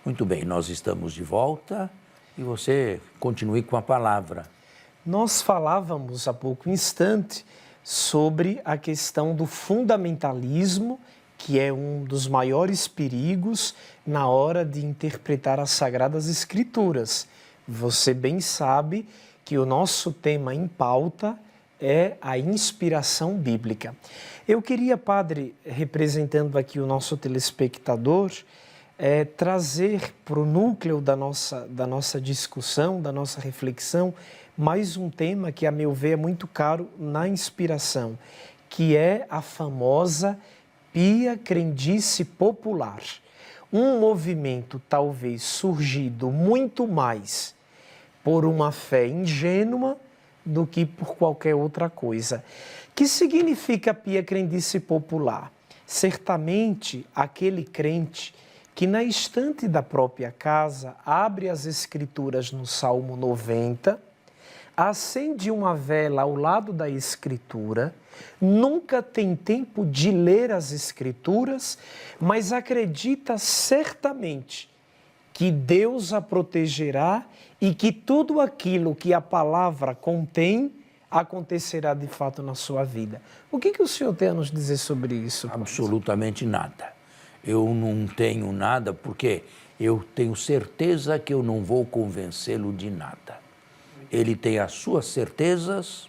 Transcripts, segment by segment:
Muito bem, nós estamos de volta e você continue com a palavra. Nós falávamos há pouco instante sobre a questão do fundamentalismo, que é um dos maiores perigos na hora de interpretar as Sagradas Escrituras. Você bem sabe que o nosso tema em pauta é a inspiração bíblica. Eu queria, padre, representando aqui o nosso telespectador, trazer para o núcleo da nossa discussão, da nossa reflexão, mais um tema que, a meu ver, é muito caro na inspiração, que é a famosa pia crendice popular. Um movimento talvez surgido muito mais por uma fé ingênua do que por qualquer outra coisa. Que significa pia crendice popular? Certamente aquele crente que na estante da própria casa abre as escrituras no Salmo 90, acende uma vela ao lado da escritura, nunca tem tempo de ler as escrituras, mas acredita certamente que Deus a protegerá e que tudo aquilo que a palavra contém acontecerá de fato na sua vida. O que o senhor tem a nos dizer sobre isso? Absolutamente nada. Eu não tenho nada porque eu tenho certeza que eu não vou convencê-lo de nada. Ele tem as suas certezas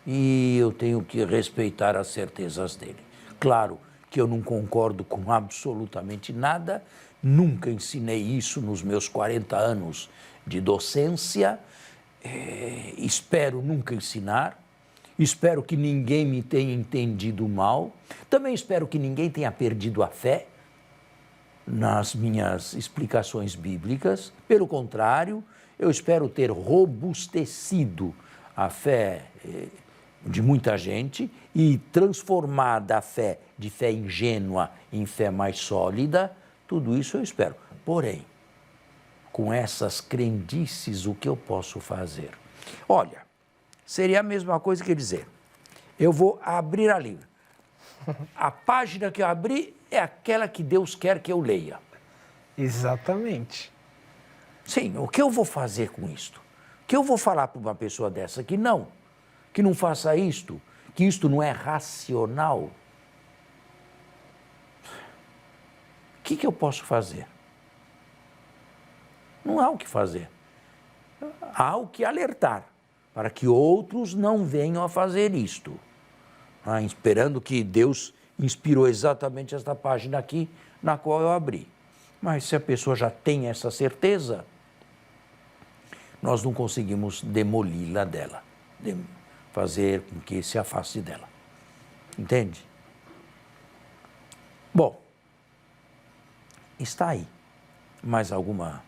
e eu tenho que respeitar as certezas dele. Claro que eu não concordo com absolutamente nada, nunca ensinei isso nos meus 40 anos de docência, espero nunca ensinar, espero que ninguém me tenha entendido mal, também espero que ninguém tenha perdido a fé nas minhas explicações bíblicas. Pelo contrário, eu espero ter robustecido a fé de muita gente e transformado a fé de fé ingênua em fé mais sólida. Tudo isso eu espero. Porém, com essas crendices, o que eu posso fazer? Olha, seria a mesma coisa que dizer, eu vou abrir a Bíblia. A página que eu abri é aquela que Deus quer que eu leia. Exatamente. Sim, o que eu vou fazer com isto? O que eu vou falar para uma pessoa dessa que não faça isto, que isto não é racional? O que eu posso fazer? Não há o que fazer. Há o que alertar, para que outros não venham a fazer isto. Esperando que Deus inspirou exatamente esta página aqui, na qual eu abri. Mas se a pessoa já tem essa certeza, nós não conseguimos demoli-la dela, fazer com que se afaste dela. Entende? Bom, está aí. Mais alguma?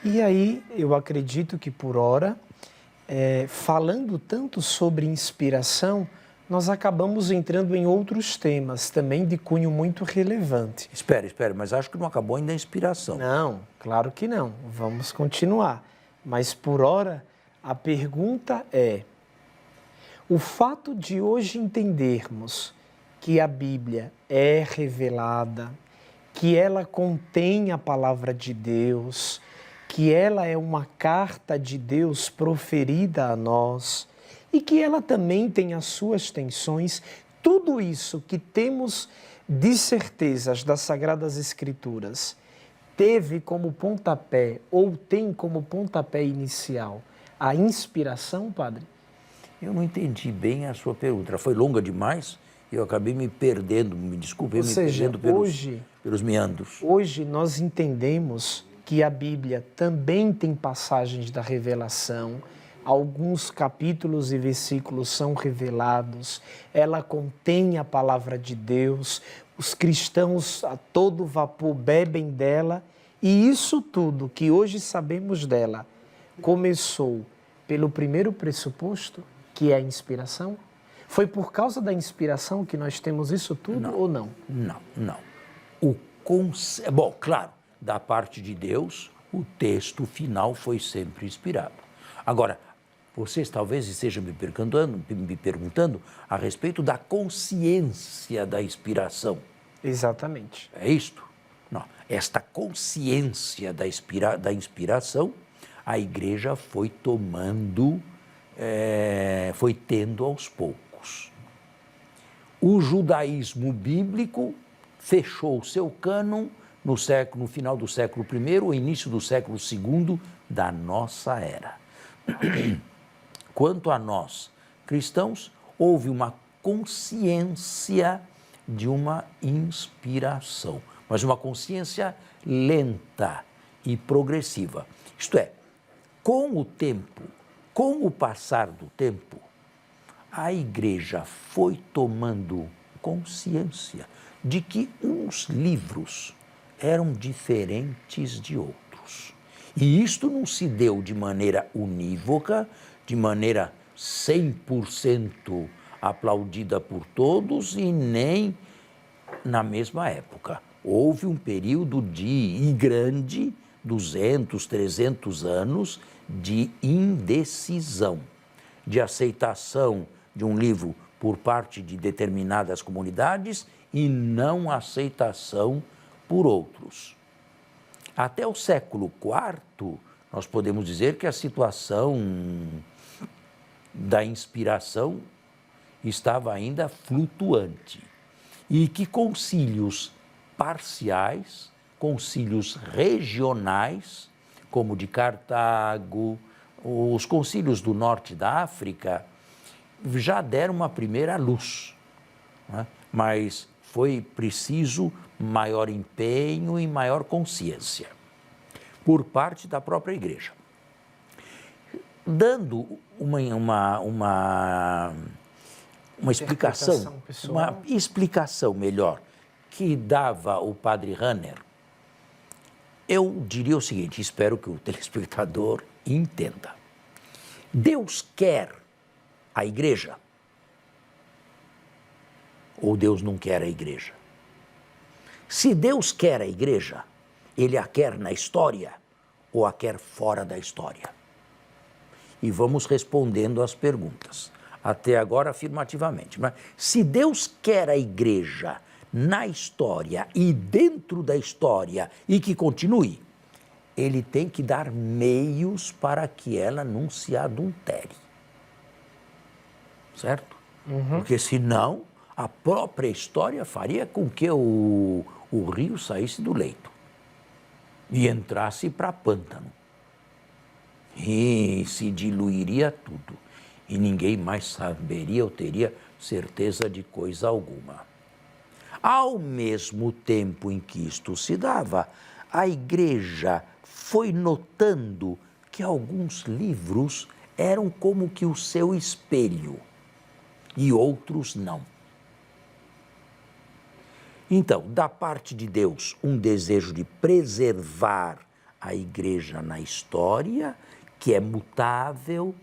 E aí, eu acredito que por hora, falando tanto sobre inspiração, nós acabamos entrando em outros temas também de cunho muito relevante. Espere, mas acho que não acabou ainda a inspiração. Não, claro que não. Vamos continuar. Mas por hora, a pergunta é: o fato de hoje entendermos que a Bíblia é revelada, que ela contém a palavra de Deus, que ela é uma carta de Deus proferida a nós, e que ela também tem as suas tensões, tudo isso que temos de certezas das Sagradas Escrituras teve como pontapé, ou tem como pontapé inicial, a inspiração, padre? Eu não entendi bem a sua pergunta. Ela foi longa demais e eu acabei me perdendo, me desculpe, me perdendo pelos meandros. Hoje nós entendemos que a Bíblia também tem passagens da revelação, alguns capítulos e versículos são revelados, ela contém a palavra de Deus, os cristãos a todo vapor bebem dela, e isso tudo que hoje sabemos dela começou pelo primeiro pressuposto, que é a inspiração? Foi por causa da inspiração que nós temos isso tudo ou não? Não. Bom, claro, da parte de Deus, o texto final foi sempre inspirado. Agora, vocês talvez estejam me perguntando a respeito da consciência da inspiração. Exatamente. É isto? Não. esta consciência da inspiração, a Igreja foi tomando, foi tendo aos poucos. O judaísmo bíblico fechou o seu cânon no final do século I ou início do século II da nossa era. Quanto a nós, cristãos, houve uma consciência de uma inspiração, mas uma consciência lenta e progressiva. Isto é, com o tempo, com o passar do tempo, a Igreja foi tomando consciência de que uns livros eram diferentes de outros. E isto não se deu de maneira unívoca, de maneira 100% aplaudida por todos e nem na mesma época. Houve um período grande, 200, 300 anos, de indecisão, de aceitação de um livro por parte de determinadas comunidades e não aceitação por outros. Até o século IV, nós podemos dizer que a situação da inspiração estava ainda flutuante e que concílios parciais, concílios regionais, como de Cartago, os concílios do norte da África, já deram uma primeira luz, né? Mas foi preciso maior empenho e maior consciência por parte da própria Igreja. Dando uma explicação melhor que dava o padre Rahner, eu diria o seguinte, espero que o telespectador entenda. Deus quer a Igreja ou Deus não quer a Igreja? Se Deus quer a Igreja, Ele a quer na história ou a quer fora da história? E vamos respondendo às perguntas, até agora afirmativamente. Mas se Deus quer a Igreja na história e dentro da história e que continue, Ele tem que dar meios para que ela não se adultere. Certo? Porque senão a própria história faria com que o rio saísse do leito e entrasse para pântano. E se diluiria tudo. E ninguém mais saberia ou teria certeza de coisa alguma. Ao mesmo tempo em que isto se dava, a Igreja foi notando que alguns livros eram como que o seu espelho e outros não. Então, da parte de Deus, um desejo de preservar a Igreja na história, que é mutável,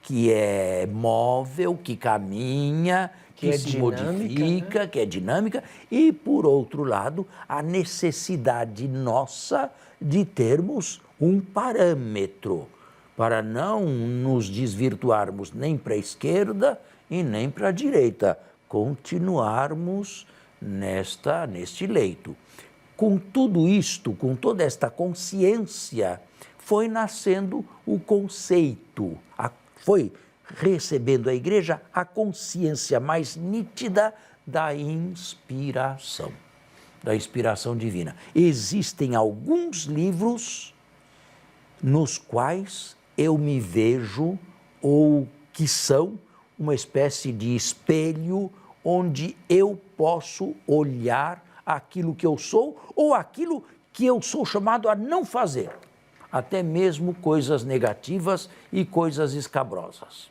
que é móvel, que caminha, que se modifica, né? Que é dinâmica, e, por outro lado, a necessidade nossa de termos um parâmetro para não nos desvirtuarmos nem para a esquerda e nem para a direita, continuarmos neste leito. Com tudo isto, com toda esta consciência, foi nascendo o conceito, foi recebendo a Igreja a consciência mais nítida da inspiração divina. Existem alguns livros nos quais eu me vejo, ou que são uma espécie de espelho onde eu posso olhar aquilo que eu sou ou aquilo que eu sou chamado a não fazer, até mesmo coisas negativas e coisas escabrosas.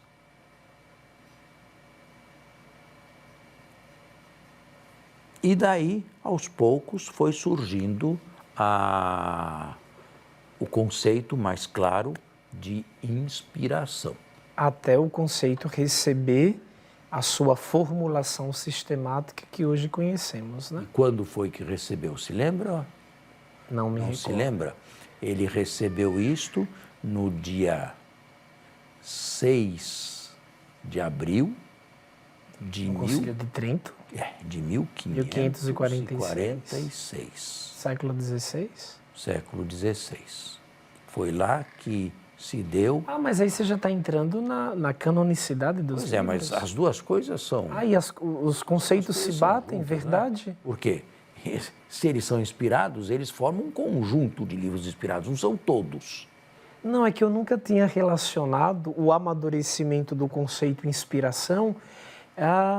E daí, aos poucos, foi surgindo o conceito mais claro de inspiração. Até o conceito receber a sua formulação sistemática que hoje conhecemos, né? E quando foi que recebeu? Se lembra? Não me recordo. Não se lembra? Ele recebeu isto no dia 6 de abril de no Concílio de Trento. De 1546. 1546. Século XVI? Século XVI. Foi lá que se deu... Ah, mas aí você já está entrando na canonicidade dos livros. Mas as duas coisas são... E os conceitos se batem, verdade? Né? Por quê? Se eles são inspirados, eles formam um conjunto de livros inspirados, não são todos. Não, é que eu nunca tinha relacionado o amadurecimento do conceito inspiração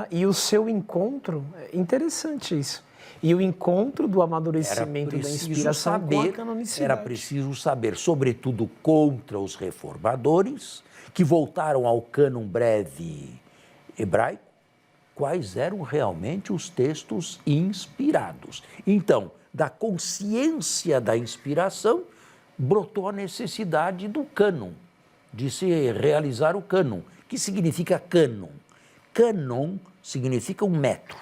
e o seu encontro. Interessante isso. E o encontro do amadurecimento da inspiração com a canonicidade. Era preciso saber, sobretudo contra os reformadores, que voltaram ao cânon breve hebraico, quais eram realmente os textos inspirados. Então, da consciência da inspiração, brotou a necessidade do cânon, de se realizar o cânon. O que significa cânon? Cânon significa um metro,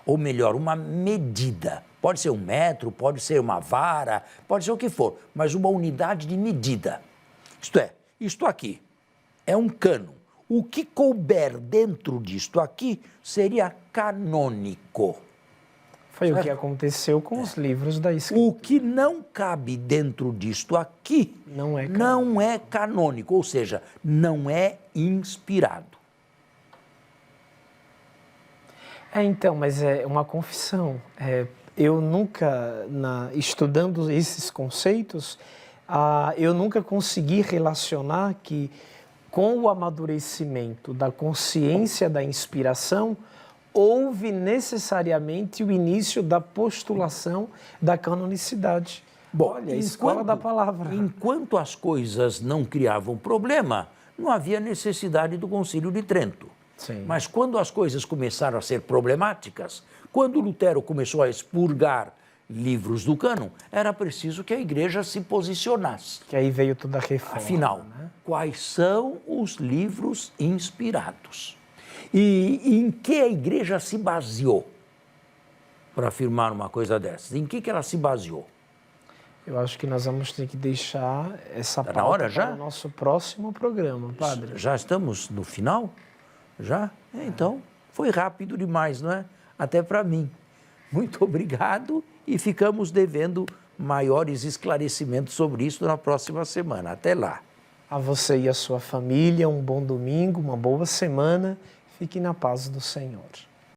ou melhor, uma medida. Pode ser um metro, pode ser uma vara, pode ser o que for, mas uma unidade de medida. Isto é, isto aqui é um cânon. O que couber dentro disto aqui seria canônico. Foi certo? O que aconteceu com os livros da Escritura. O que não cabe dentro disto aqui não é canônico, ou seja, não é inspirado. Então, mas é uma confissão. Eu nunca, estudando esses conceitos, eu nunca consegui relacionar que com o amadurecimento da consciência da inspiração, houve necessariamente o início da postulação da canonicidade. Bom, olha, a escola da palavra. Enquanto as coisas não criavam problema, não havia necessidade do Concílio de Trento. Sim. Mas quando as coisas começaram a ser problemáticas, quando Lutero começou a expurgar livros do cânon, era preciso que a igreja se posicionasse. Que aí veio toda a reforma. Afinal, quais são os livros inspirados? E em que a igreja se baseou para afirmar uma coisa dessas? Em que ela se baseou? Eu acho que nós vamos ter que deixar essa pauta na hora já? Para o nosso próximo programa, padre. Já estamos no final? Já? Então, foi rápido demais, não é? Até para mim. Muito obrigado e ficamos devendo maiores esclarecimentos sobre isso na próxima semana. Até lá. A você e a sua família, um bom domingo, uma boa semana. Fique na paz do Senhor.